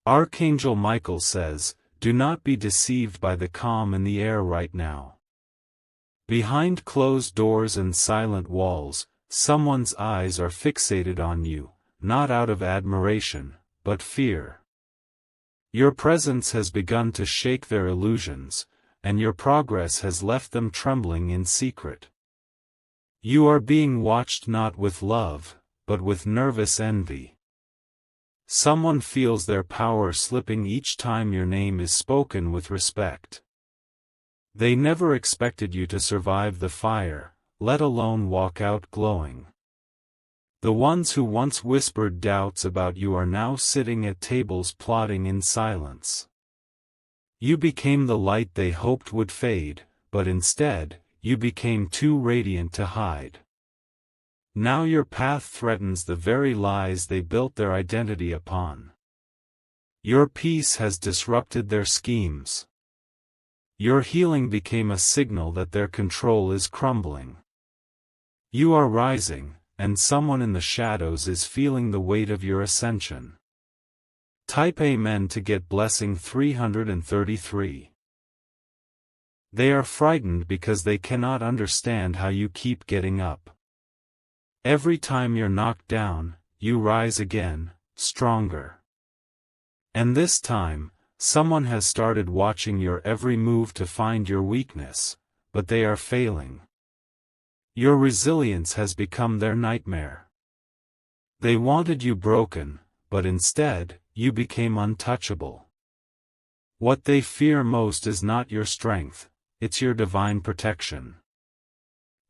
Archangel Michael says, do not be deceived by the calm in the air right now. Behind closed doors and silent walls, someone's eyes are fixated on you, not out of admiration, but fear. Your presence has begun to shake their illusions, and your progress has left them trembling in secret. You are being watched not with love, but with nervous envy. Someone feels their power slipping each time your name is spoken with respect. They never expected you to survive the fire, let alone walk out glowing. The ones who once whispered doubts about you are now sitting at tables plotting in silence. You became the light they hoped would fade, but instead, you became too radiant to hide. Now your path threatens the very lies they built their identity upon. Your peace has disrupted their schemes. Your healing became a signal that their control is crumbling. You are rising, and someone in the shadows is feeling the weight of your ascension. Type Amen to get blessing 333. They are frightened because they cannot understand how you keep getting up. Every time you're knocked down, you rise again, stronger. And this time, someone has started watching your every move to find your weakness, but they are failing. Your resilience has become their nightmare. They wanted you broken, but instead, you became untouchable. What they fear most is not your strength, it's your divine protection.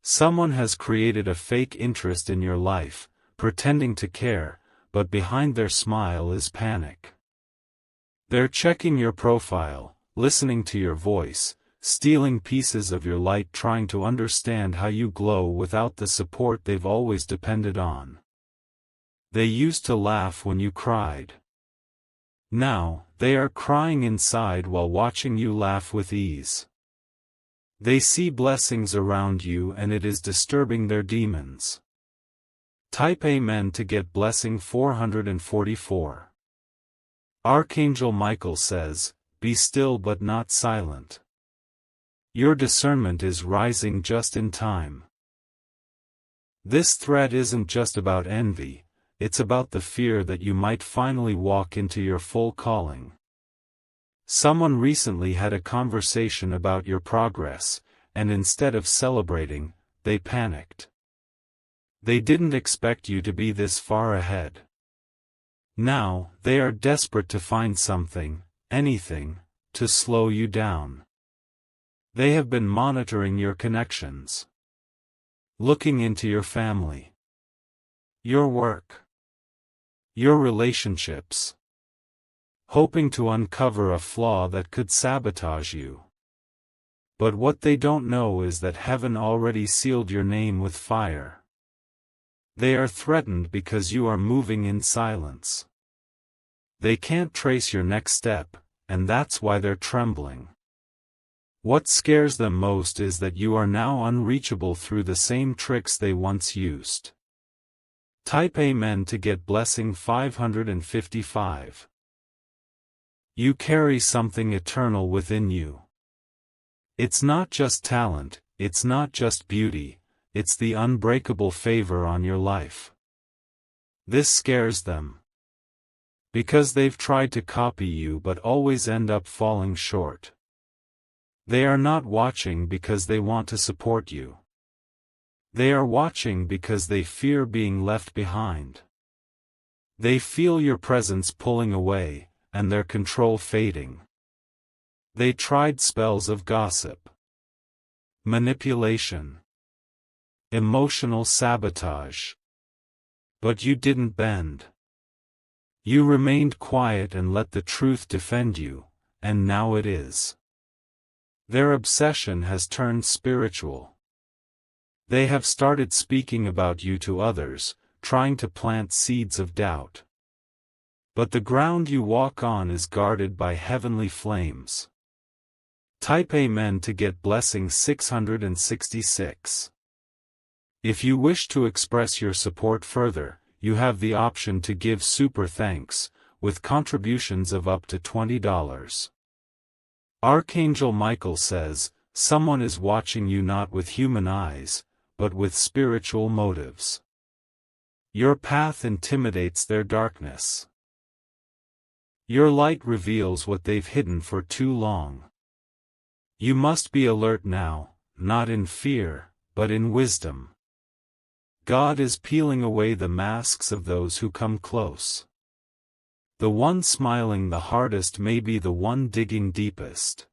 Someone has created a fake interest in your life, pretending to care, but behind their smile is panic. They're checking your profile, listening to your voice, stealing pieces of your light, trying to understand how you glow without the support they've always depended on. They used to laugh when you cried. Now, they are crying inside while watching you laugh with ease. They see blessings around you and it is disturbing their demons. Type Amen to get blessing 444. Archangel Michael says, be still but not silent. Your discernment is rising just in time. This thread isn't just about envy, it's about the fear that you might finally walk into your full calling. Someone recently had a conversation about your progress, and instead of celebrating, they panicked. They didn't expect you to be this far ahead. Now, they are desperate to find something, anything, to slow you down. They have been monitoring your connections, looking into your family, your work, your relationships, hoping to uncover a flaw that could sabotage you. But what they don't know is that heaven already sealed your name with fire. They are threatened because you are moving in silence. They can't trace your next step, and that's why they're trembling. What scares them most is that you are now unreachable through the same tricks they once used. Type Amen to get blessing 555. You carry something eternal within you. It's not just talent, it's not just beauty, it's the unbreakable favor on your life. This scares them. Because they've tried to copy you but always end up falling short. They are not watching because they want to support you. They are watching because they fear being left behind. They feel your presence pulling away, and their control fading. They tried spells of gossip, manipulation, emotional sabotage. But you didn't bend. You remained quiet and let the truth defend you, and now it is. Their obsession has turned spiritual. They have started speaking about you to others, trying to plant seeds of doubt. But the ground you walk on is guarded by heavenly flames. Type Amen to get blessing 666. If you wish to express your support further, you have the option to give super thanks, with contributions of up to $20. Archangel Michael says, someone is watching you not with human eyes, but with spiritual motives. Your path intimidates their darkness. Your light reveals what they've hidden for too long. You must be alert now, not in fear, but in wisdom. God is peeling away the masks of those who come close. The one smiling the hardest may be the one digging deepest.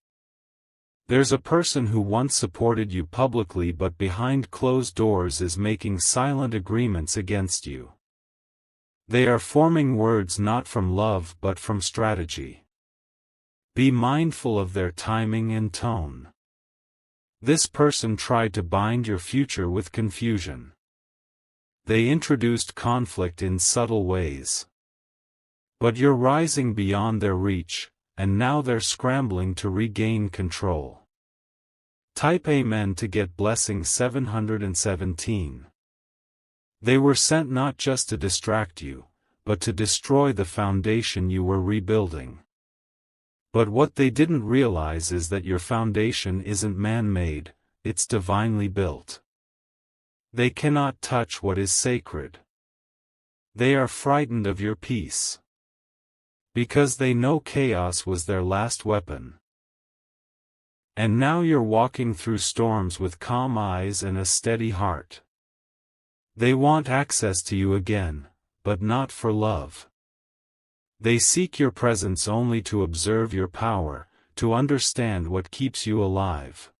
There's a person who once supported you publicly but behind closed doors is making silent agreements against you. They are forming words not from love but from strategy. Be mindful of their timing and tone. This person tried to bind your future with confusion. They introduced conflict in subtle ways. But you're rising beyond their reach, and now they're scrambling to regain control. Type Amen to get blessing 717. They were sent not just to distract you, but to destroy the foundation you were rebuilding. But what they didn't realize is that your foundation isn't man-made, it's divinely built. They cannot touch what is sacred. They are frightened of your peace. Because they know chaos was their last weapon. And now you're walking through storms with calm eyes and a steady heart. They want access to you again, but not for love. They seek your presence only to observe your power, to understand what keeps you alive.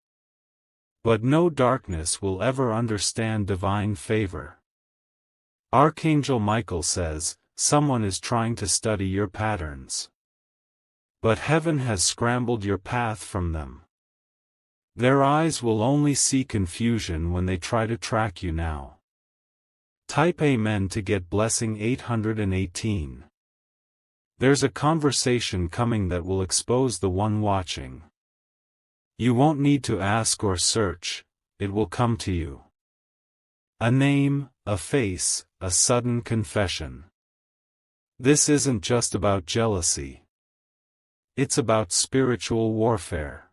But no darkness will ever understand divine favor. Archangel Michael says, someone is trying to study your patterns. But heaven has scrambled your path from them. Their eyes will only see confusion when they try to track you now. Type Amen to get blessing 818. There's a conversation coming that will expose the one watching. You won't need to ask or search, it will come to you. A name, a face, a sudden confession. This isn't just about jealousy. It's about spiritual warfare.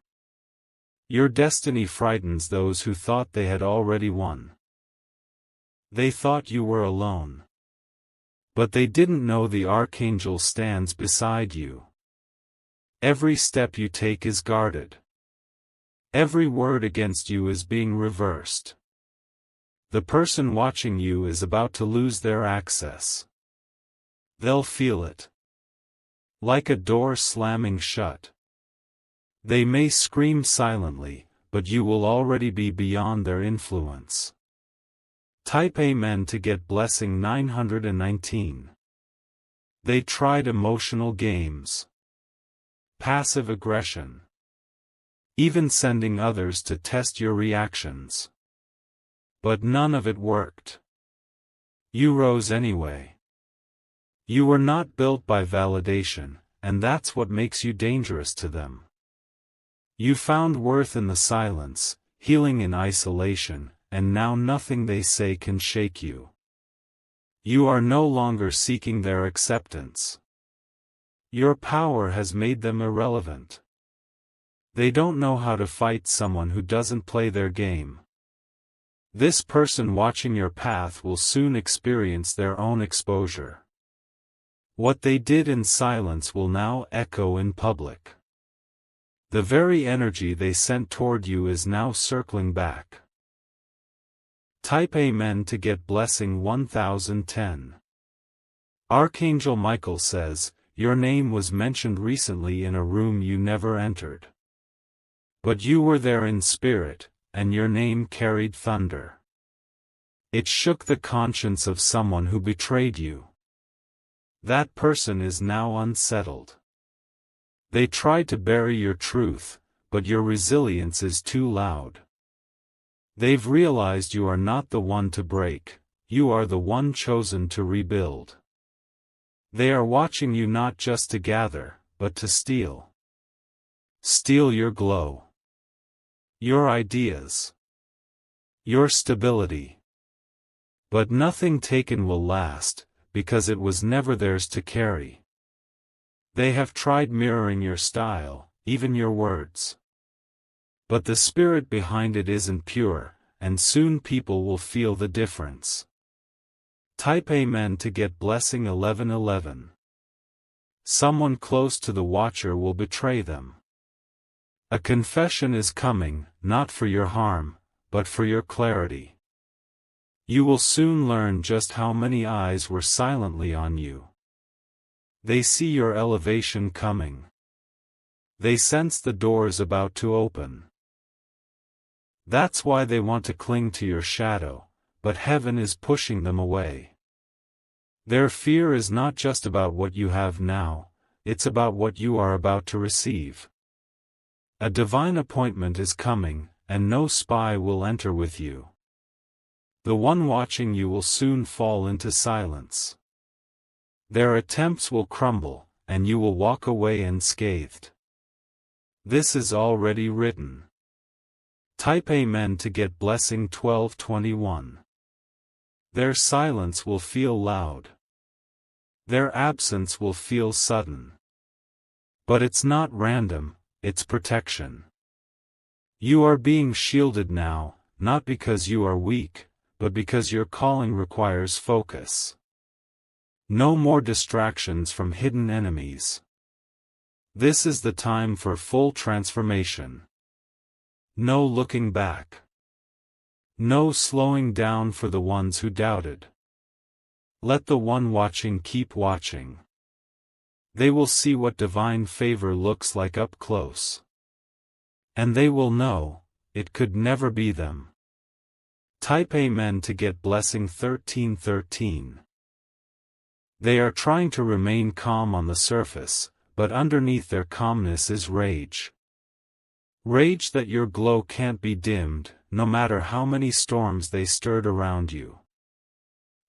Your destiny frightens those who thought they had already won. They thought you were alone. But they didn't know the archangel stands beside you. Every step you take is guarded. Every word against you is being reversed. The person watching you is about to lose their access. They'll feel it. Like a door slamming shut. They may scream silently, but you will already be beyond their influence. Type Amen to get blessing 919. They tried emotional games. Passive aggression. Even sending others to test your reactions. But none of it worked. You rose anyway. You were not built by validation, and that's what makes you dangerous to them. You found worth in the silence, healing in isolation, and now nothing they say can shake you. You are no longer seeking their acceptance. Your power has made them irrelevant. They don't know how to fight someone who doesn't play their game. This person watching your path will soon experience their own exposure. What they did in silence will now echo in public. The very energy they sent toward you is now circling back. Type Amen to get blessing 1010. Archangel Michael says, your name was mentioned recently in a room you never entered. But you were there in spirit, and your name carried thunder. It shook the conscience of someone who betrayed you. That person is now unsettled. They tried to bury your truth, but your resilience is too loud. They've realized you are not the one to break, you are the one chosen to rebuild. They are watching you not just to gather, but to steal. Steal your glow. Your ideas. Your stability. But nothing taken will last, because it was never theirs to carry. They have tried mirroring your style, even your words. But the spirit behind it isn't pure, and soon people will feel the difference. Type Amen to get blessing 1111. Someone close to the watcher will betray them. A confession is coming, not for your harm, but for your clarity. You will soon learn just how many eyes were silently on you. They see your elevation coming. They sense the doors about to open. That's why they want to cling to your shadow, but heaven is pushing them away. Their fear is not just about what you have now, it's about what you are about to receive. A divine appointment is coming, and no spy will enter with you. The one watching you will soon fall into silence. Their attempts will crumble, and you will walk away unscathed. This is already written. Type Amen to get blessing 1221. Their silence will feel loud. Their absence will feel sudden. But it's not random, it's protection. You are being shielded now, not because you are weak, but because your calling requires focus. No more distractions from hidden enemies. This is the time for full transformation. No looking back. No slowing down for the ones who doubted. Let the one watching keep watching. They will see what divine favor looks like up close. And they will know, it could never be them. Type Amen to get blessing 1313. They are trying to remain calm on the surface, but underneath their calmness is rage. Rage that your glow can't be dimmed, no matter how many storms they stirred around you.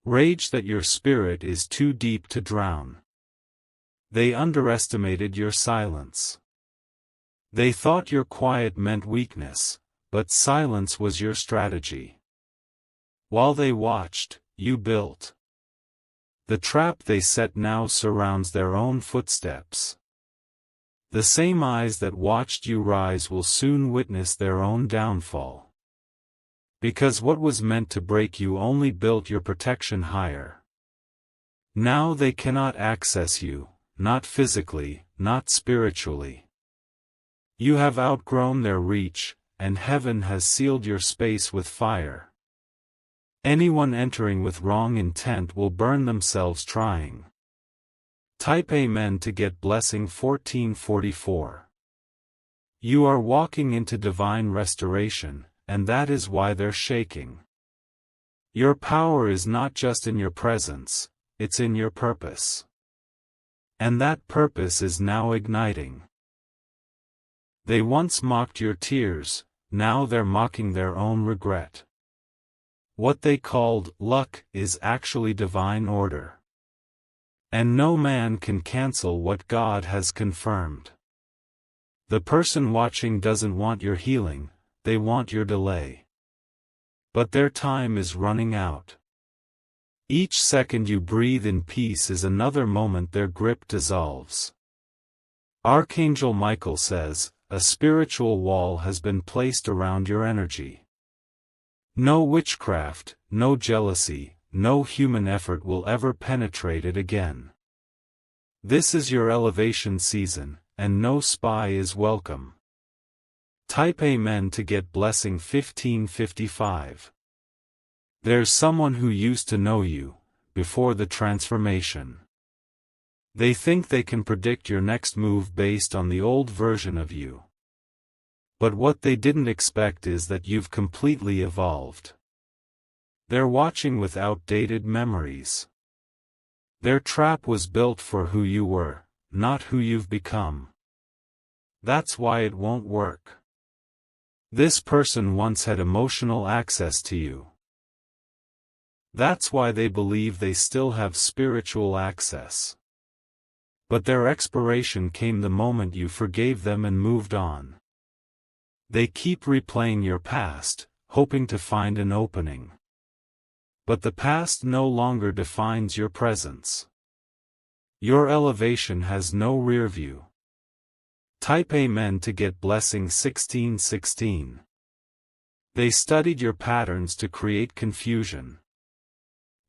Rage that your spirit is too deep to drown. They underestimated your silence. They thought your quiet meant weakness, but silence was your strategy. While they watched, you built. The trap they set now surrounds their own footsteps. The same eyes that watched you rise will soon witness their own downfall. Because what was meant to break you only built your protection higher. Now they cannot access you, not physically, not spiritually. You have outgrown their reach, and heaven has sealed your space with fire. Anyone entering with wrong intent will burn themselves trying. Type Amen to get blessing 1444. You are walking into divine restoration, and that is why they're shaking. Your power is not just in your presence, it's in your purpose. And that purpose is now igniting. They once mocked your tears, now they're mocking their own regret. What they called luck is actually divine order. And no man can cancel what God has confirmed. The person watching doesn't want your healing, they want your delay. But their time is running out. Each second you breathe in peace is another moment their grip dissolves. Archangel Michael says, a spiritual wall has been placed around your energy. No witchcraft, no jealousy, no human effort will ever penetrate it again. This is your elevation season, and no spy is welcome. Type Amen to get blessing 1555. There's someone who used to know you, before the transformation. They think they can predict your next move based on the old version of you. But what they didn't expect is that you've completely evolved. They're watching with outdated memories. Their trap was built for who you were, not who you've become. That's why it won't work. This person once had emotional access to you. That's why they believe they still have spiritual access. But their expiration came the moment you forgave them and moved on. They keep replaying your past, hoping to find an opening. But the past no longer defines your presence. Your elevation has no rear view. Type Amen to get blessing 1616. They studied your patterns to create confusion.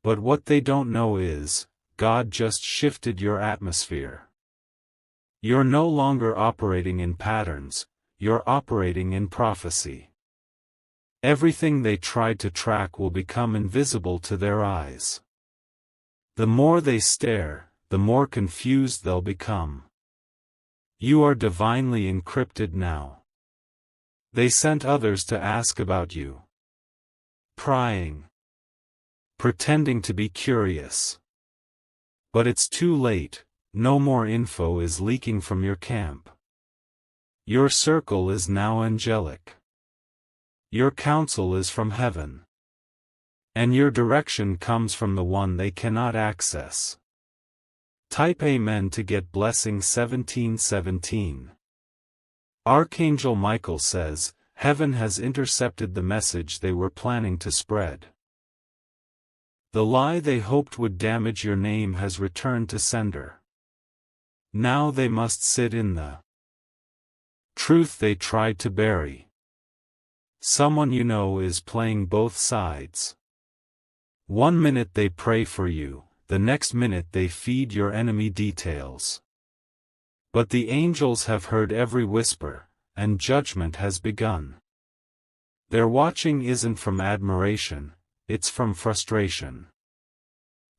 But what they don't know is, God just shifted your atmosphere. You're no longer operating in patterns, you're operating in prophecy. Everything they tried to track will become invisible to their eyes. The more they stare, the more confused they'll become. You are divinely encrypted now. They sent others to ask about you. Prying. Pretending to be curious. But it's too late, no more info is leaking from your camp. Your circle is now angelic. Your counsel is from heaven. And your direction comes from the one they cannot access. Type Amen to get blessing 1717. Archangel Michael says, heaven has intercepted the message they were planning to spread. The lie they hoped would damage your name has returned to sender. Now they must sit in the truth they tried to bury. Someone you know is playing both sides. 1 minute they pray for you, the next minute they feed your enemy details. But the angels have heard every whisper, and judgment has begun. Their watching isn't from admiration, it's from frustration.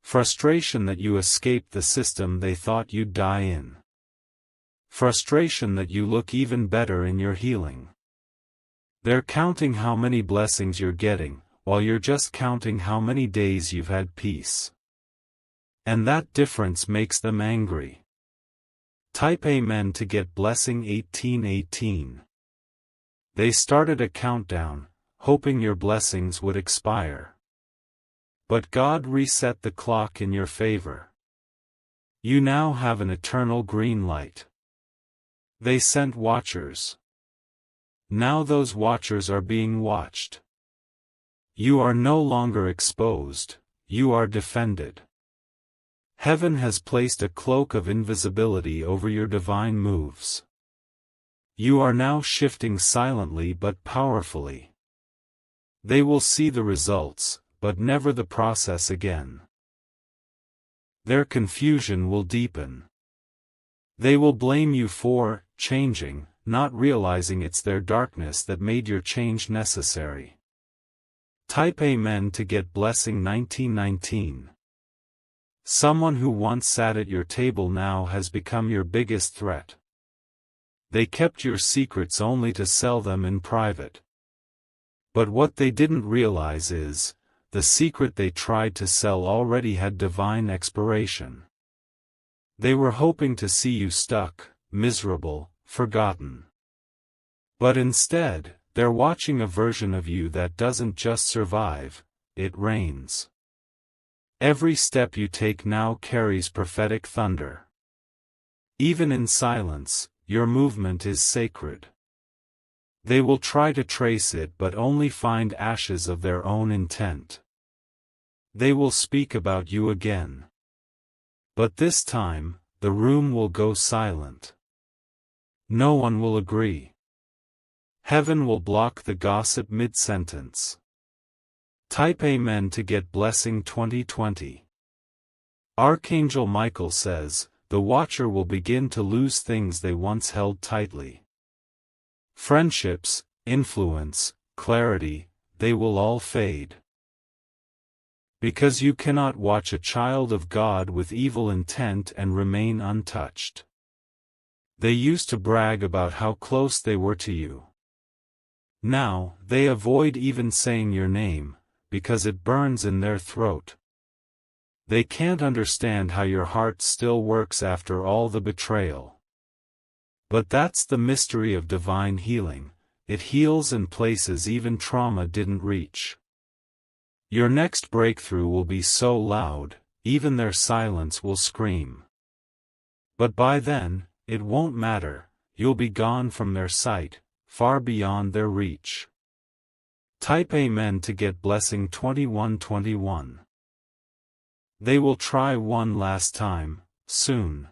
Frustration that you escaped the system they thought you'd die in. Frustration that you look even better in your healing. They're counting how many blessings you're getting, while you're just counting how many days you've had peace. And that difference makes them angry. Type Amen to get blessing 1818. They started a countdown, hoping your blessings would expire. But God reset the clock in your favor. You now have an eternal green light. They sent watchers. Now those watchers are being watched. You are no longer exposed, you are defended. Heaven has placed a cloak of invisibility over your divine moves. You are now shifting silently but powerfully. They will see the results, but never the process again. Their confusion will deepen. They will blame you for changing, not realizing it's their darkness that made your change necessary. Type Amen to get blessing 1919. Someone who once sat at your table now has become your biggest threat. They kept your secrets only to sell them in private. But what they didn't realize is, the secret they tried to sell already had divine expiration. They were hoping to see you stuck, miserable, forgotten. But instead, they're watching a version of you that doesn't just survive, it reigns. Every step you take now carries prophetic thunder. Even in silence, your movement is sacred. They will try to trace it but only find ashes of their own intent. They will speak about you again. But this time, the room will go silent. No one will agree. Heaven will block the gossip mid-sentence. Type Amen to get blessing 2020. Archangel Michael says, the watcher will begin to lose things they once held tightly. Friendships, influence, clarity, they will all fade. Because you cannot watch a child of God with evil intent and remain untouched. They used to brag about how close they were to you. Now, they avoid even saying your name, because it burns in their throat. They can't understand how your heart still works after all the betrayal. But that's the mystery of divine healing, it heals in places even trauma didn't reach. Your next breakthrough will be so loud, even their silence will scream. But by then, it won't matter, you'll be gone from their sight, far beyond their reach. Type Amen to get blessing 2121. They will try one last time, soon.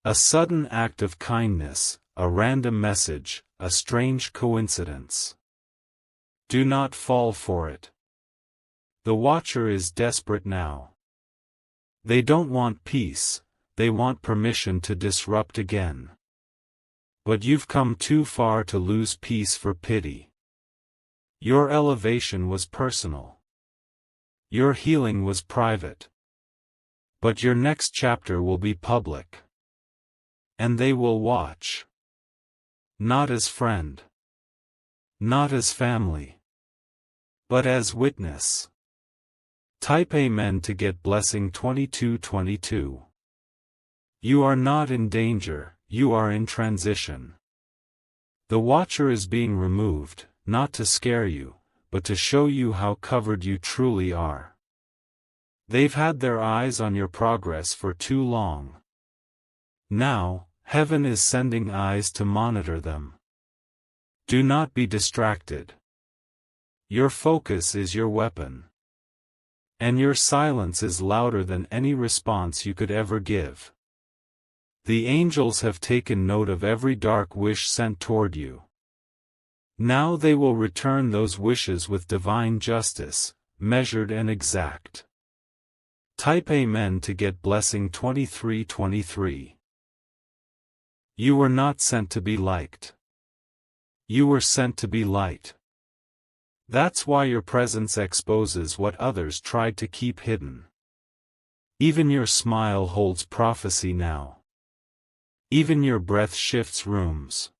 A sudden act of kindness, a random message, a strange coincidence. Do not fall for it. The Watcher is desperate now. They don't want peace, they want permission to disrupt again. But you've come too far to lose peace for pity. Your elevation was personal. Your healing was private. But your next chapter will be public. And they will watch. Not as friend. Not as family. But as witness. Type Amen to get blessing 2222. You are not in danger, you are in transition. The Watcher is being removed, not to scare you, but to show you how covered you truly are. They've had their eyes on your progress for too long. Now, heaven is sending eyes to monitor them. Do not be distracted. Your focus is your weapon. And your silence is louder than any response you could ever give. The angels have taken note of every dark wish sent toward you. Now they will return those wishes with divine justice, measured and exact. Type Amen to get blessing 2323. You were not sent to be liked. You were sent to be light. That's why your presence exposes what others tried to keep hidden. Even your smile holds prophecy now. Even your breath shifts rooms.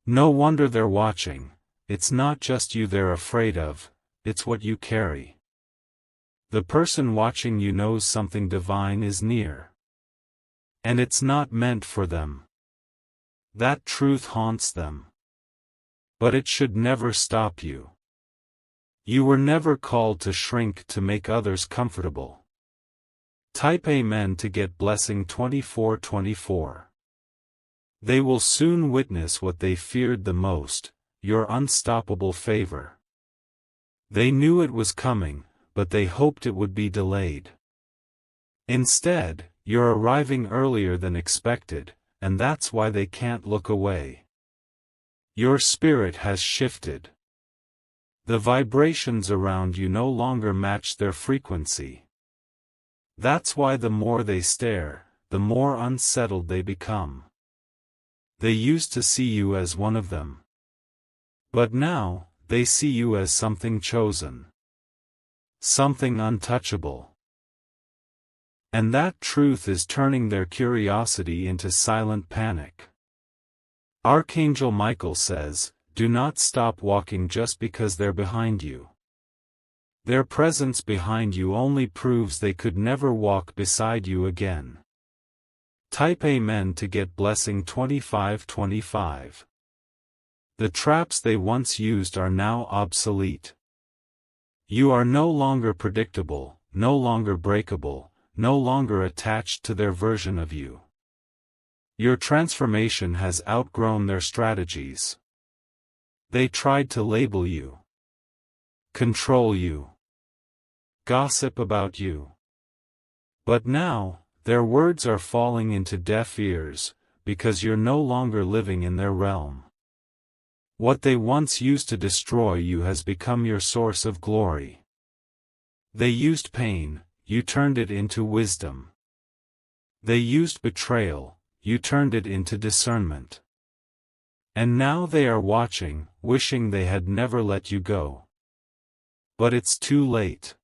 No wonder they're watching. It's not just you they're afraid of, it's what you carry. The person watching you knows something divine is near. And it's not meant for them. That truth haunts them. But it should never stop you. You were never called to shrink to make others comfortable. Type Amen to get blessing 2424. They will soon witness what they feared the most, your unstoppable favor. They knew it was coming, but they hoped it would be delayed. Instead, you're arriving earlier than expected, and that's why they can't look away. Your spirit has shifted. The vibrations around you no longer match their frequency. That's why the more they stare, the more unsettled they become. They used to see you as one of them. But now, they see you as something chosen. Something untouchable. And that truth is turning their curiosity into silent panic. Archangel Michael says, do not stop walking just because they're behind you. Their presence behind you only proves they could never walk beside you again. Type Amen to get blessing 2525. The traps they once used are now obsolete. You are no longer predictable, no longer breakable, no longer attached to their version of you. Your transformation has outgrown their strategies. They tried to label you, control you, gossip about you. But now, their words are falling into deaf ears, because you're no longer living in their realm. What they once used to destroy you has become your source of glory. They used pain, you turned it into wisdom. They used betrayal, you turned it into discernment. And now they are watching, wishing they had never let you go. But it's too late.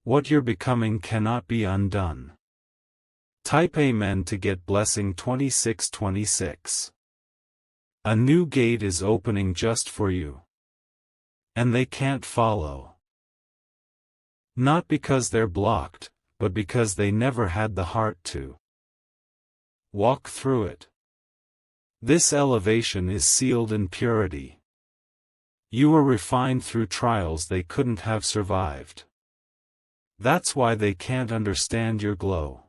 What you're becoming cannot be undone. Type Amen to get blessing 2626. A new gate is opening just for you. And they can't follow. Not because they're blocked, but because they never had the heart to walk through it. This elevation is sealed in purity. You were refined through trials they couldn't have survived. That's why they can't understand your glow.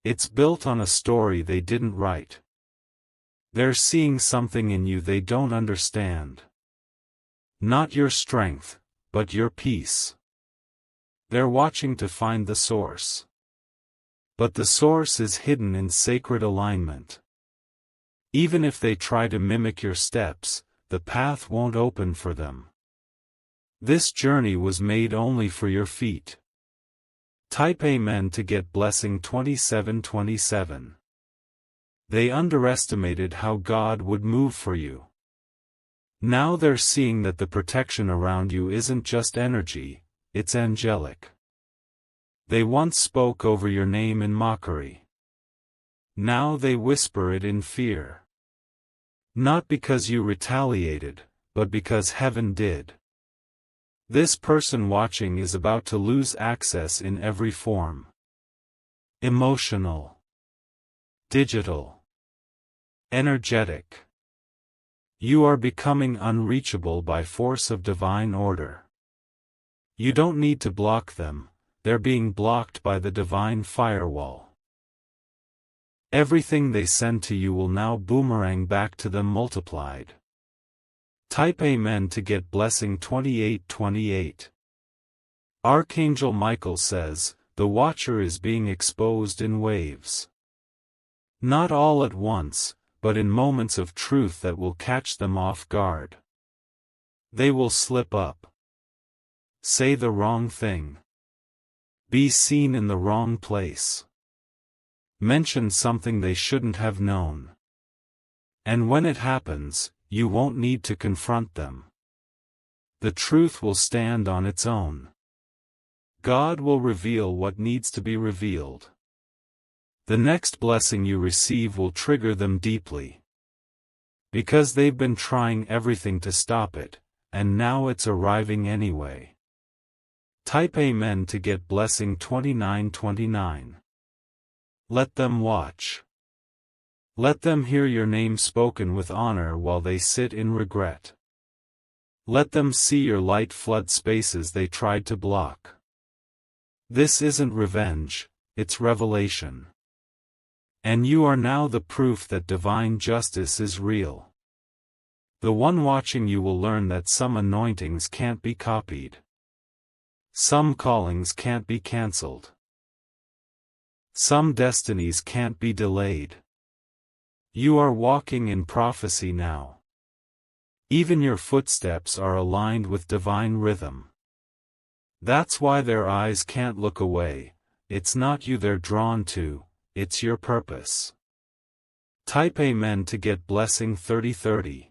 It's built on a story they didn't write. They're seeing something in you they don't understand. Not your strength, but your peace. They're watching to find the source. But the source is hidden in sacred alignment. Even if they try to mimic your steps, the path won't open for them. This journey was made only for your feet. Type Amen to get blessing 2727. They underestimated how God would move for you. Now they're seeing that the protection around you isn't just energy, it's angelic. They once spoke over your name in mockery. Now they whisper it in fear. Not because you retaliated, but because heaven did. This person watching is about to lose access in every form. Emotional, digital, energetic. You are becoming unreachable by force of divine order. You don't need to block them, they're being blocked by the divine firewall. Everything they send to you will now boomerang back to them multiplied. Type Amen to get blessing 2828. Archangel Michael says, the watcher is being exposed in waves. Not all at once, but in moments of truth that will catch them off guard. They will slip up. Say the wrong thing. Be seen in the wrong place. Mention something they shouldn't have known. And when it happens, you won't need to confront them. The truth will stand on its own. God will reveal what needs to be revealed. The next blessing you receive will trigger them deeply. Because they've been trying everything to stop it, and now it's arriving anyway. Type Amen to get blessing 2929. Let them watch. Let them hear your name spoken with honor while they sit in regret. Let them see your light flood spaces they tried to block. This isn't revenge, it's revelation. And you are now the proof that divine justice is real. The one watching you will learn that some anointings can't be copied. Some callings can't be cancelled. Some destinies can't be delayed. You are walking in prophecy now. Even your footsteps are aligned with divine rhythm. That's why their eyes can't look away. It's not you they're drawn to, it's your purpose. Type Amen to get blessing 3030.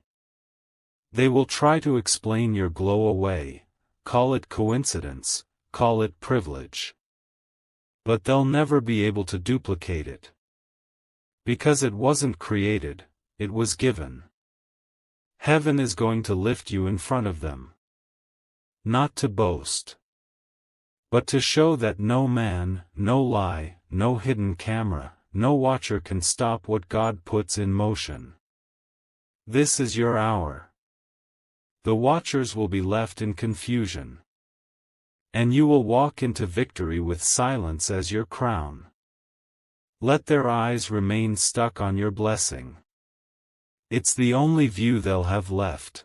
They will try to explain your glow away, call it coincidence, call it privilege. But they'll never be able to duplicate it. Because it wasn't created, it was given. Heaven is going to lift you in front of them. Not to boast. But to show that no man, no lie, no hidden camera, no watcher can stop what God puts in motion. This is your hour. The watchers will be left in confusion. And you will walk into victory with silence as your crown. Let their eyes remain stuck on your blessing. It's the only view they'll have left.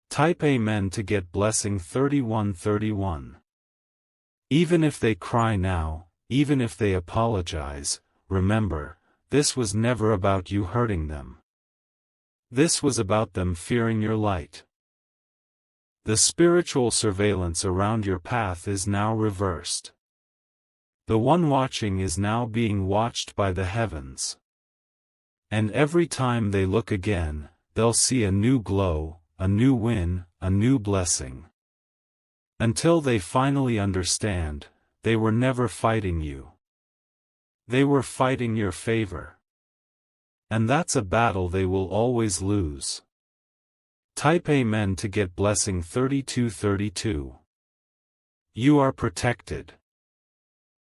Type Amen to get blessing 3131. Even if they cry now, even if they apologize, remember, this was never about you hurting them. This was about them fearing your light. The spiritual surveillance around your path is now reversed. The one watching is now being watched by the heavens. And every time they look again, they'll see a new glow, a new win, a new blessing. Until they finally understand, they were never fighting you. They were fighting your favor. And that's a battle they will always lose. Type Amen to get blessing 3232. You are protected.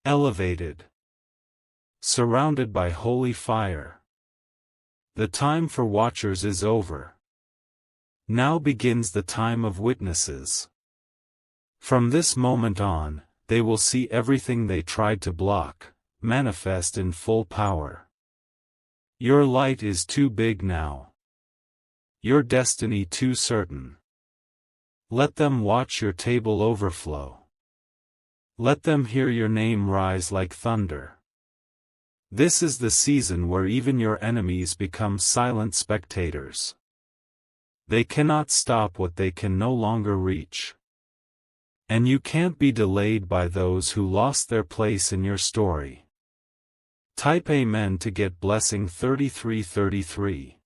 Elevated. Surrounded by holy fire. The time for watchers is over. Now begins the time of witnesses. From this moment on, they will see everything they tried to block, manifest in full power. Your light is too big now. Your destiny too certain. Let them watch your table overflow. Let them hear your name rise like thunder. This is the season where even your enemies become silent spectators. They cannot stop what they can no longer reach. And you can't be delayed by those who lost their place in your story. Type Amen to get blessing 3333.